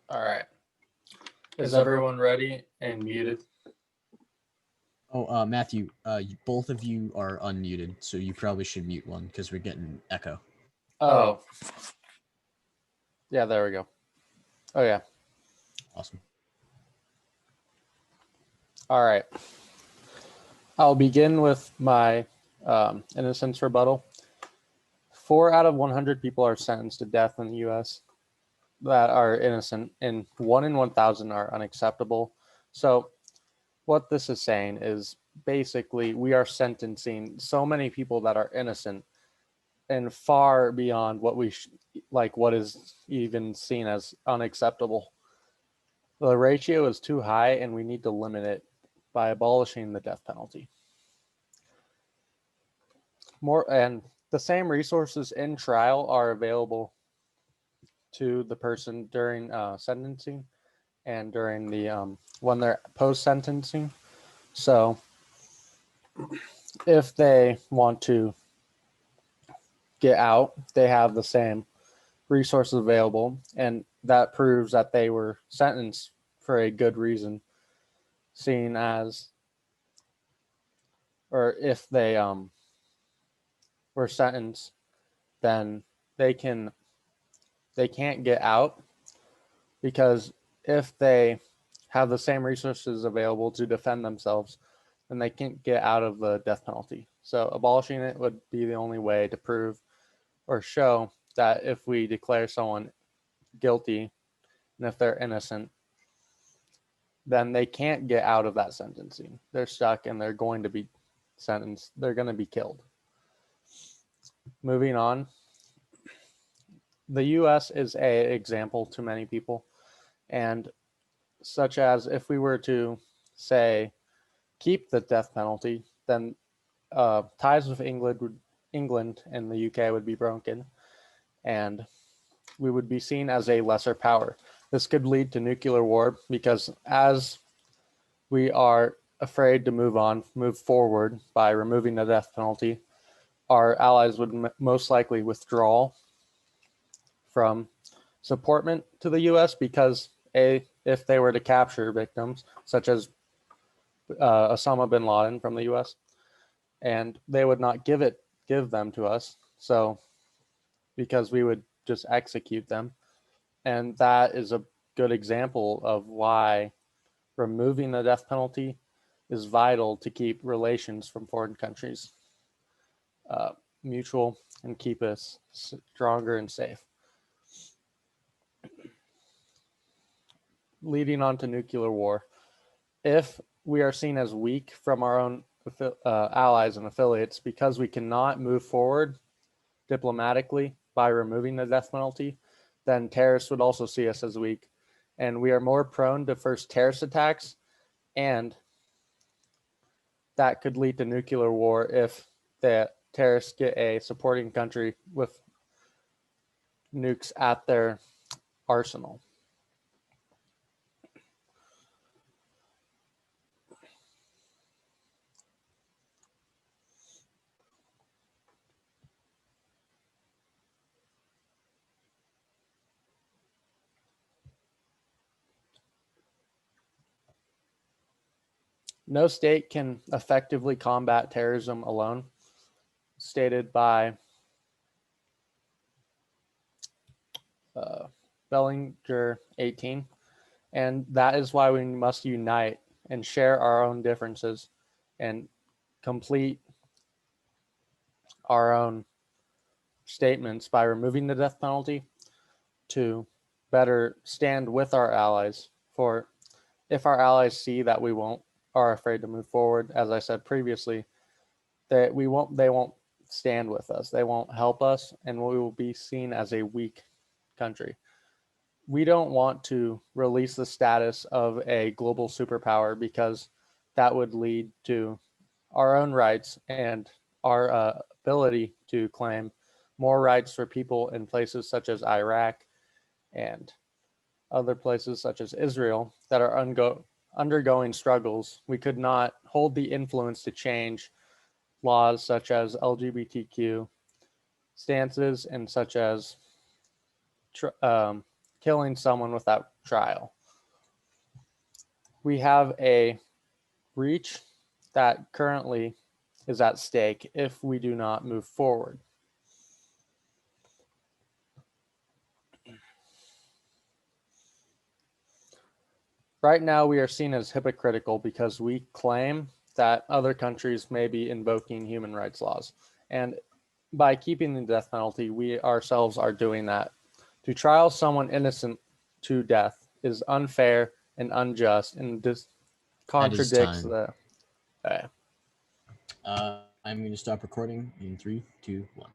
All right. Is everyone ready and muted? Oh, Matthew, both of you are unmuted, so you probably should mute one because we're getting echo. Oh, Yeah, there we go. Oh, yeah. Awesome. All right. I'll begin with my innocence rebuttal. 4 out of 100 people are sentenced to death in the U.S. that are innocent, and 1 in 1,000 are unacceptable. So what this is saying is basically we are sentencing so many people that are innocent and far beyond what what is even seen as unacceptable. The ratio is too high, and we need to limit it by abolishing the death penalty. And the same resources in trial are available to the person during sentencing and during the when they're post sentencing. So if they want to get out, they have the same resources available, and that proves that they were sentenced for a good reason, seeing as, or if they were sentenced, then they can't get out, because if they have the same resources available to defend themselves, then they can't get out of the death penalty. So abolishing it would be the only way to prove or show that if we declare someone guilty and if they're innocent, then they can't get out of that sentencing. They're stuck and they're going to be sentenced. They're going to be killed. Moving on. The U.S. is an example to many people, and such as if we were to say keep the death penalty, then ties with England and the UK would be broken, and we would be seen as a lesser power. This could lead to nuclear war, because as we are afraid to move forward by removing the death penalty, our allies would most likely withdraw from supportment to the U.S. because if they were to capture victims such as Osama bin Laden from the U.S., and they would not give them to us, so because we would just execute them. And that is a good example of why removing the death penalty is vital to keep relations from foreign countries mutual and keep us stronger and safe. Leading on to nuclear war, if we are seen as weak from our own allies and affiliates because we cannot move forward diplomatically by removing the death penalty, then terrorists would also see us as weak. And we are more prone to first terrorist attacks, and that could lead to nuclear war if the terrorists get a supporting country with nukes at their arsenal. No state can effectively combat terrorism alone, stated by Bellinger 18. And that is why we must unite and share our own differences and complete our own statements by removing the death penalty to better stand with our allies. For if our allies see that we are afraid to move forward, as I said previously, that they won't stand with us. They won't help us, and we will be seen as a weak country. We don't want to release the status of a global superpower, because that would lead to our own rights and our ability to claim more rights for people in places such as Iraq and other places such as Israel that are undergoing struggles. We could not hold the influence to change laws such as LGBTQ stances and such as killing someone without trial. We have a breach that currently is at stake if we do not move forward. Right now, we are seen as hypocritical because we claim that other countries may be invoking human rights laws. And by keeping the death penalty, we ourselves are doing that. To trial someone innocent to death is unfair and unjust and contradicts time. the. I'm going to stop recording in 3, 2, 1.